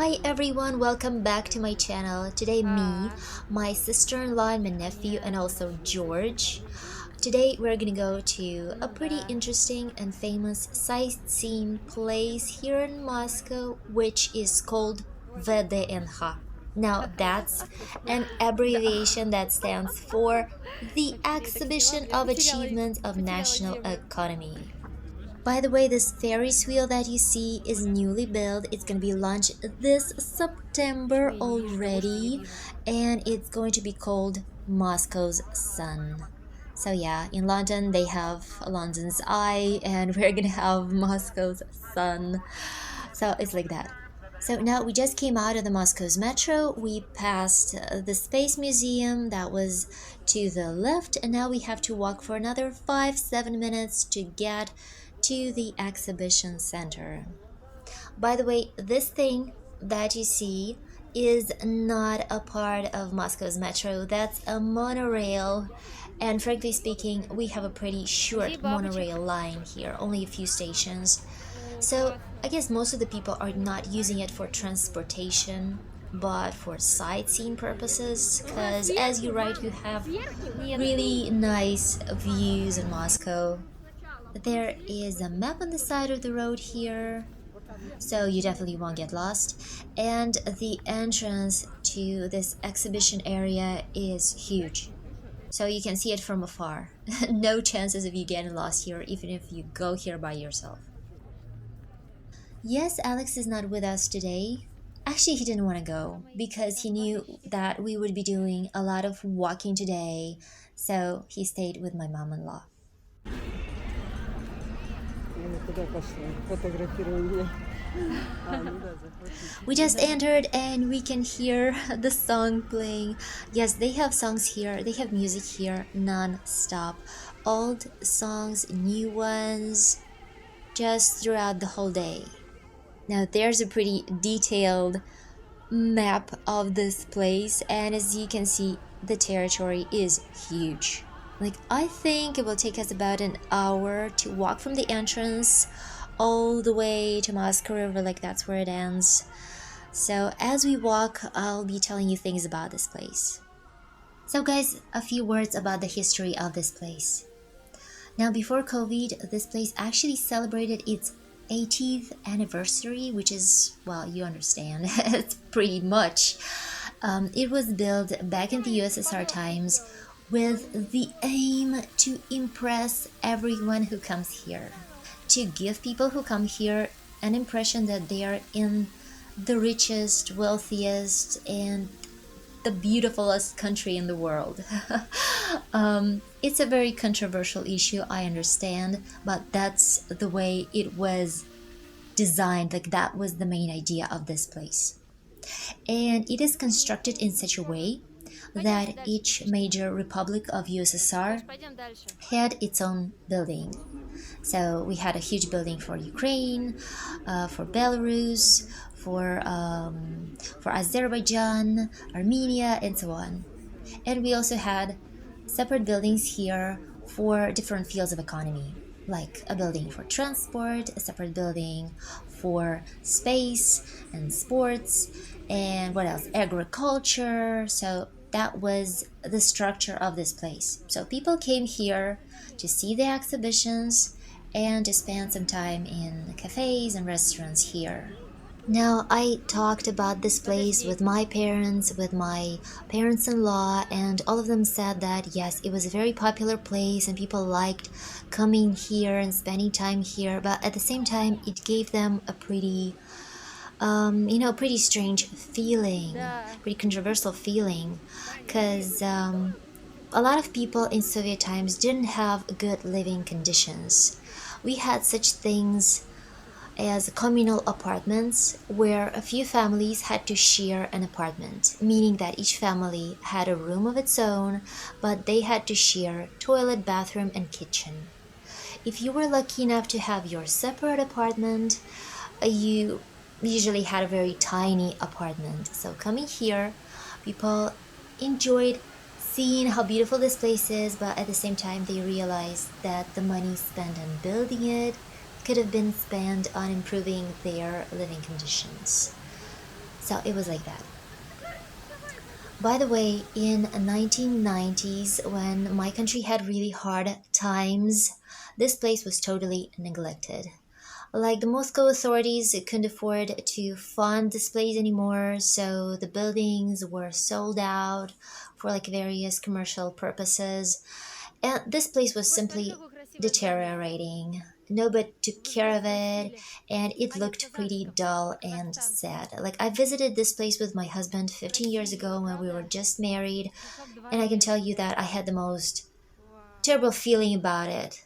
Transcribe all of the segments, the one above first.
Hi everyone, welcome back to my channel. Today me, my sister-in-law and my nephew and also George. Today we're gonna go to a pretty interesting and famous sightseeing place here in Moscow, which is called VDNH. Now that's an abbreviation that stands for the Exhibition of Achievements of National Economy. By the way, this Ferris wheel that you see is newly built. It's going to be launched this September already, and it's going to be called Moscow's Sun. So yeah, in London they have London's Eye, and we're gonna have Moscow's Sun. So it's like that. So now we just came out of the Moscow's metro. We passed the Space Museum that was to the left, and now we have to walk for another 5-7 minutes to get to the exhibition center. By the way, this thing that you see is not a part of Moscow's metro. That's a monorail. And frankly speaking, we have a pretty short monorail line here, only a few stations. So I guess most of the people are not using it for transportation, but for sightseeing purposes, because as you ride, you have really nice views in Moscow. There is a map on the side of the road here, so you definitely won't get lost. And the entrance to this exhibition area is huge, so you can see it from afar. No chances of you getting lost here, even if you go here by yourself. Yes, Alex is not with us today. Actually, he didn't want to go because he knew that we would be doing a lot of walking today, so he stayed with my mom-in-law. We just entered and we can hear the song playing. Yes, they have songs here, they have music here non-stop. Old songs, new ones, just throughout the whole day. Now there's a pretty detailed map of this place, and as you can see, the territory is huge. Like, I think it will take us about an hour to walk from the entrance all the way to Moscow River, like that's where it ends. So as we walk, I'll be telling you things about this place. So guys, a few words about the history of this place. Now before COVID, this place actually celebrated its 80th anniversary, which is, well, you understand, it's pretty much. It was built back in the USSR times with the aim to impress everyone who comes here, to give people who come here an impression that they are in the richest, wealthiest, and the beautifulest country in the world. It's a very controversial issue, I understand, but that's the way it was designed. Like, that was the main idea of this place. And it is constructed in such a way that each major republic of USSR had its own building. So we had a huge building for Ukraine, for Belarus, for Azerbaijan, Armenia, and so on. And we also had separate buildings here for different fields of economy, like a building for transport, a separate building for space and sports, and what else? Agriculture. So that was the structure of this place. So people came here to see the exhibitions and to spend some time in cafes and restaurants here. Now, I talked about this place with my parents, with my parents-in-law, and all of them said that yes, it was a very popular place and people liked coming here and spending time here, but at the same time, it gave them a pretty, pretty strange feeling, pretty controversial feeling, because a lot of people in Soviet times didn't have good living conditions. We had such things as communal apartments where a few families had to share an apartment, meaning that each family had a room of its own, but they had to share toilet, bathroom, and kitchen. If you were lucky enough to have your separate apartment, you usually had a very tiny apartment. So coming here, people enjoyed seeing how beautiful this place is, but at the same time they realized that the money spent on building it could have been spent on improving their living conditions. So it was like that. By the way, in 1990s, when my country had really hard times, this place was totally neglected. Like the Moscow authorities couldn't afford to fund this place anymore, so the buildings were sold out for like various commercial purposes. And this place was Вот simply такое красивое здание. deteriorating. Nobody took Вы care меня of it, спросили. and it Они в looked pretty казахском, dull and казахстанцы. sad. Like, I visited this place with my husband 15 years Красиво, ago when we were правда? just married, Как and I can tell дворец. you that I had the most Вау. terrible feeling about it.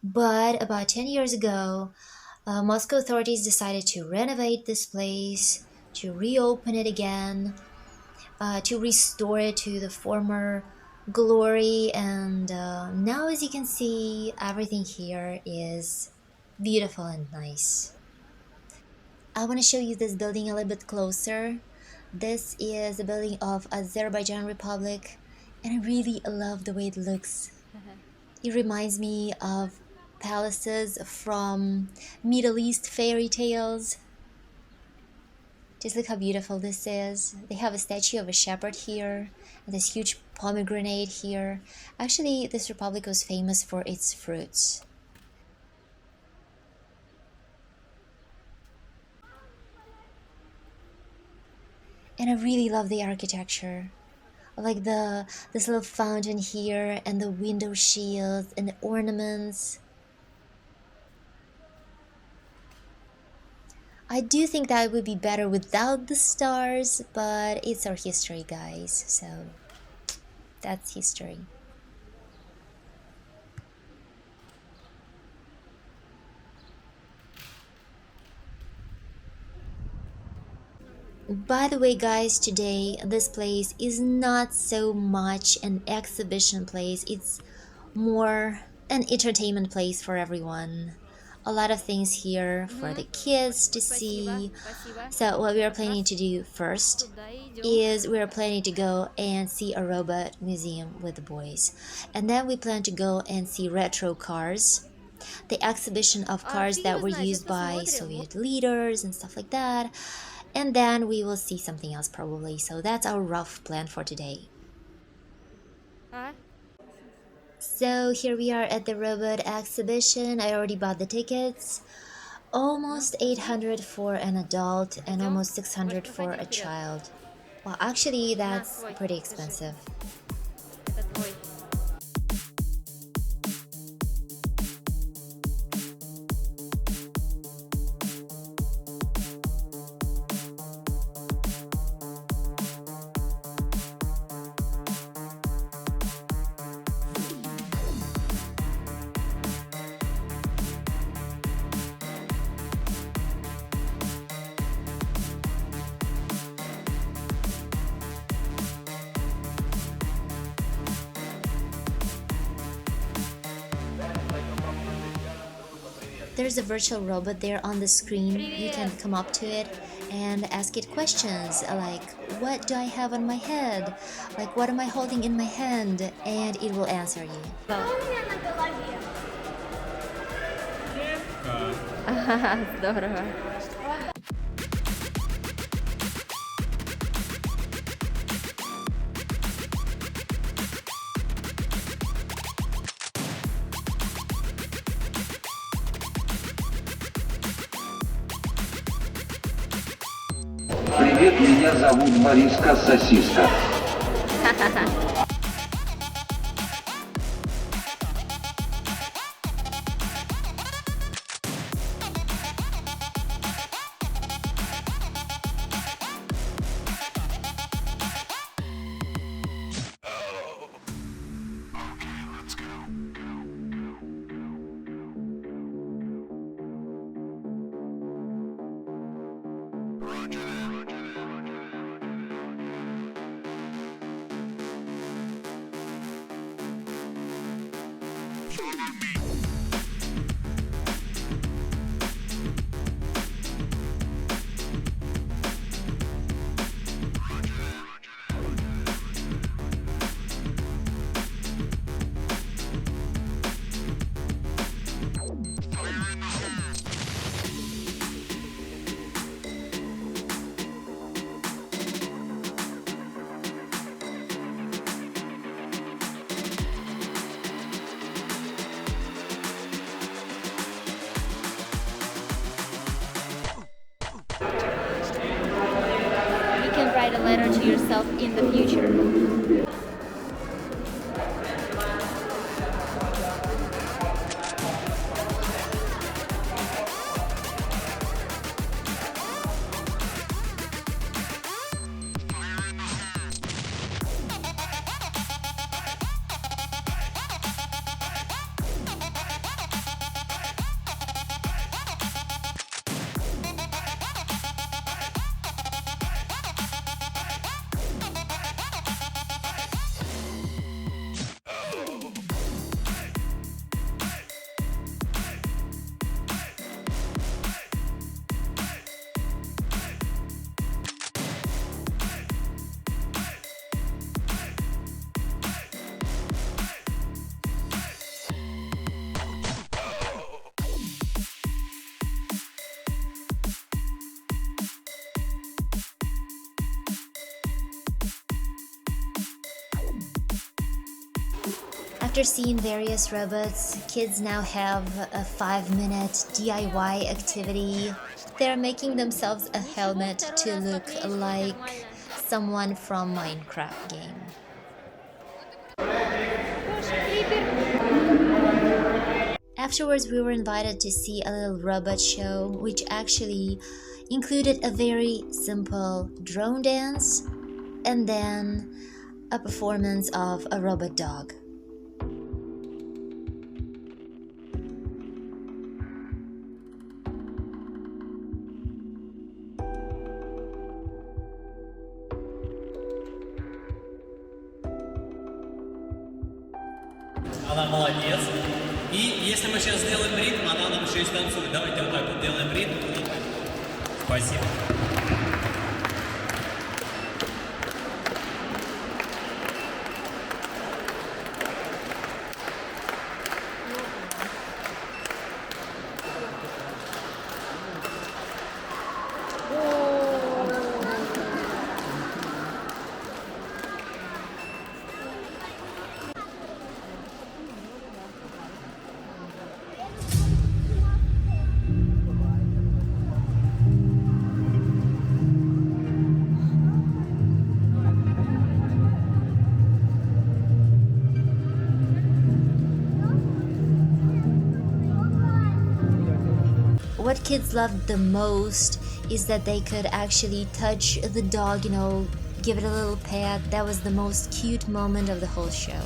But about 10 years ago, Moscow authorities decided to renovate this place, to reopen it again, to restore it to the former glory. And now, as you can see, everything here is beautiful and nice. I want to show you this building a little bit closer. This is the building of Azerbaijan Republic, and I really love the way it looks. It reminds me of palaces from Middle East fairy tales. Just look how beautiful this is. They have a statue of a shepherd here, and this huge pomegranate here. Actually, this republic was famous for its fruits. And I really love the architecture. Like this little fountain here, and the window shields and the ornaments. I do think that would be better without the stars, but it's our history, guys, so that's history. By the way, guys, today this place is not so much an exhibition place, it's more an entertainment place for everyone. A lot of things here for the Мгм. kids to Спасибо, see. спасибо. So, what we are Как planning раз to do first туда и идем. is we are planning to go and see a robot museum with the boys. And then we plan to go and see retro cars, the exhibition of А cars фиг that его were знает, сейчас used by посмотрим. Soviet leaders and stuff like that. And then we will see something else probably. So that's our rough plan for today. А? So here we are at the robot exhibition. I already bought the tickets. Ну, Almost 800 for an adult and идем. almost 600 Больше for проходи a вперед. child. Well, actually, На, that's твой, pretty держи. expensive. Это твой. There's a virtual robot there on the screen. You can Привет! come up to it and ask it questions like, what do I have on my head? Like, what am I holding in my hand? And it will answer you. Здорово. Привет, меня зовут Бориска Сосиска. imagine yourself in the future. After seeing various robots, kids now have a 5-minute DIY activity. They're making themselves a helmet to look like someone from Minecraft game. Afterwards, we were invited to see a little robot show, which actually included a very simple drone dance and then a performance of a robot dog. Она молодец. И если мы сейчас сделаем ритм, она нам еще и станцует. Давайте вот так вот делаем ритм. Спасибо. What kids loved the most is that they could actually touch the dog, give it a little pat. That was the most cute moment of the whole show.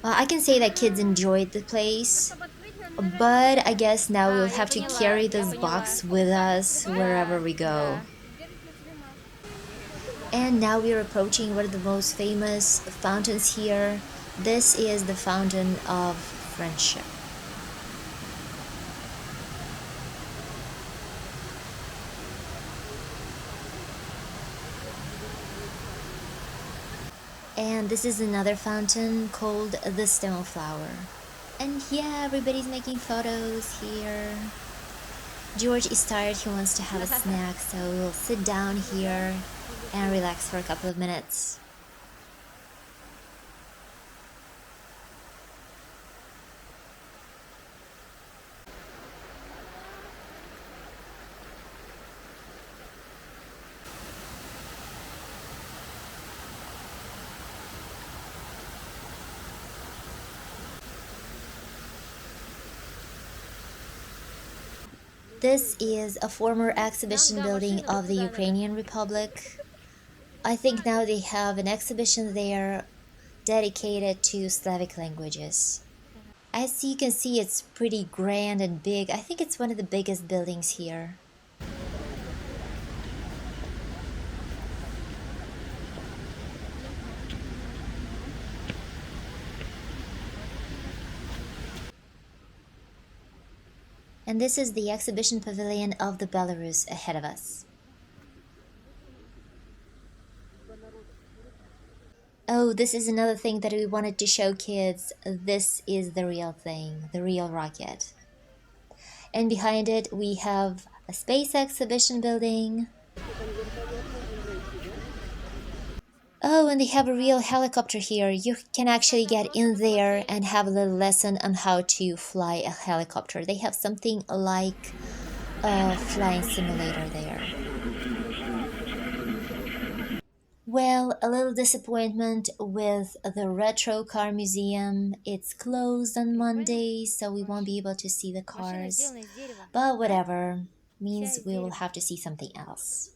Well, I can say that kids enjoyed the place, but I guess now we'll have to carry this box with us wherever we go. And now we're approaching one of the most famous fountains here. This is the Fountain of Friendship. And this is another fountain called the Stone Flower. And yeah, everybody's making photos here. George is tired, he wants to have a snack, so we'll sit down here and relax for a couple of minutes. This is a former exhibition building of the Ukrainian Republic. I think now they have an exhibition there dedicated to Slavic languages. As you can see, it's pretty grand and big. I think it's one of the biggest buildings here. And this is the exhibition pavilion of the Belarus ahead of us. Oh, this is another thing that we wanted to show kids. This is the real thing, the real rocket. And behind it we have a space exhibition building. Oh, and they have a real helicopter here. You can actually get in there and have a little lesson on how to fly a helicopter. They have something like a flying simulator there. Well, a little disappointment with the retro car museum. It's closed on Monday, so we won't be able to see the cars. But whatever, means we will have to see something else.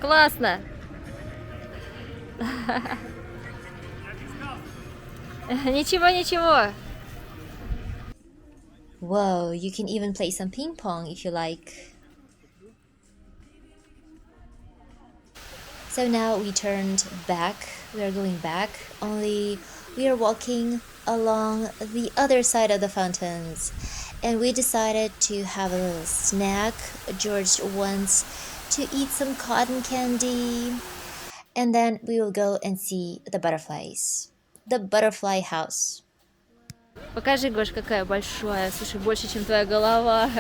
Классно! Ничего, ничего. Whoa, you can even play some ping pong if you like. So now we turned back, we are going back, only we are walking along the other side of the fountains. And we decided to have a little snack. George wants to eat some cotton candy. And then we will go and see the butterflies. The butterfly house. Покажи, Гош, какая большая. Слушай, больше, чем твоя голова.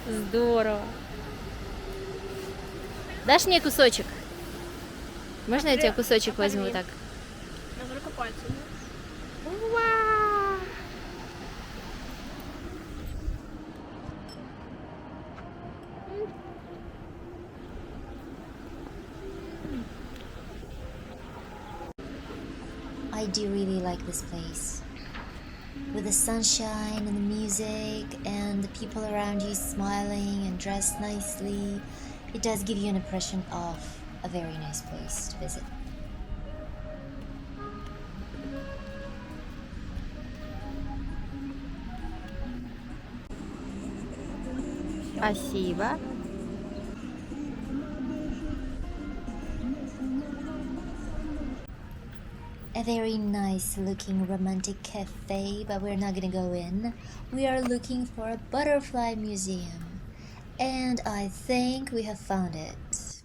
Здорово. Дашь мне кусочек? Можно я тебе кусочек возьму вот так? Только пальцем. Вау! I do really like this place. With the sunshine and the music and the people around you smiling and dressed nicely, it does give you an impression of a very nice place to visit. Спасибо. A very nice looking romantic cafe, but we're not gonna go in. We are looking for a butterfly museum, and I think we have found it.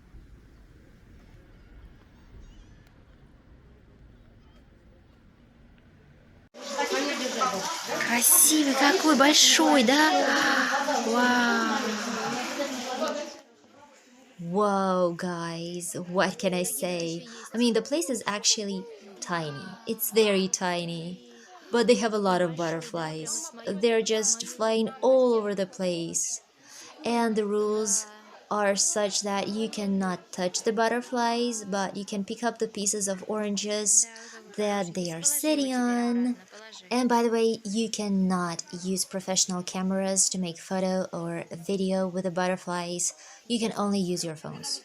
Красивый какой, большой, да? Вау! Whoa, guys, what can I say? I mean, the place is actually tiny. It's very tiny. But they have a lot of butterflies. They're just flying all over the place. And the rules are such that you cannot touch the butterflies, but you can pick up the pieces of oranges that they are sitting on. And by the way, you cannot use professional cameras to make photo or video with the butterflies. You can only use your phones.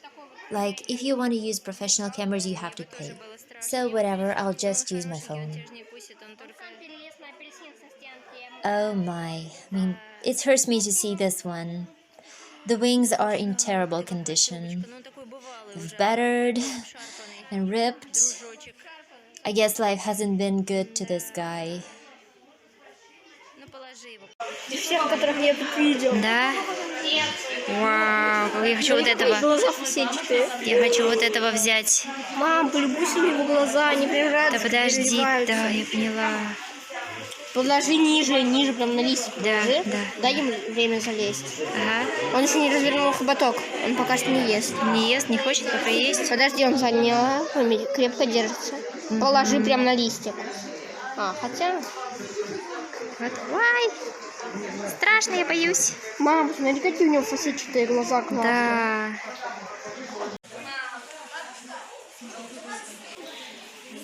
Like, if you want to use professional cameras, you have to pay. So whatever, I'll just use my phone. Oh my, I mean, it hurts me to see this one. The wings are in terrible condition. They've battered and ripped. I guess life hasn't been good to this guy. Всех, которых я тут видел. Да? Вау, я хочу вот этого. Глаза фасетчатые. Я хочу вот этого взять. Мам, полюбуйся на его глаза, они Да превращаются. подожди, да, я поняла. Подложи ниже, прям на листик. Да, Подложи. да. Дай ему время залезть. Ага. Он еще не развернул хоботок, он пока что не ест. Не ест, не хочет пока есть. Подожди, он занял, крепко держится. Положи прям на листик. Хотя... Вот. Ой, страшно, я боюсь. Мама, посмотри, какие у него фасетчатые глаза классные. Да.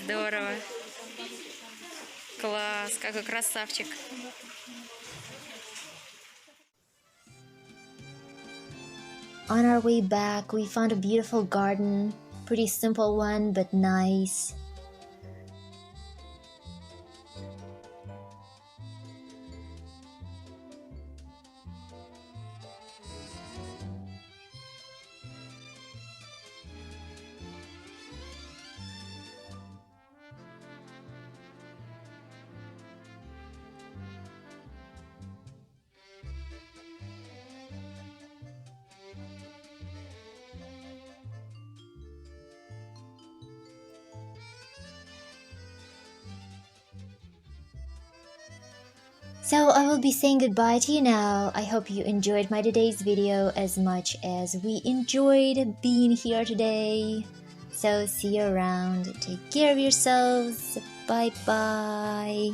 Здорово. Класс, какой красавчик. On our way back, we found a beautiful garden. Pretty simple one, but nice. So I will be saying goodbye to you now. I hope you enjoyed my today's video as much as we enjoyed being here today. So see you around. Take care of yourselves. Bye bye.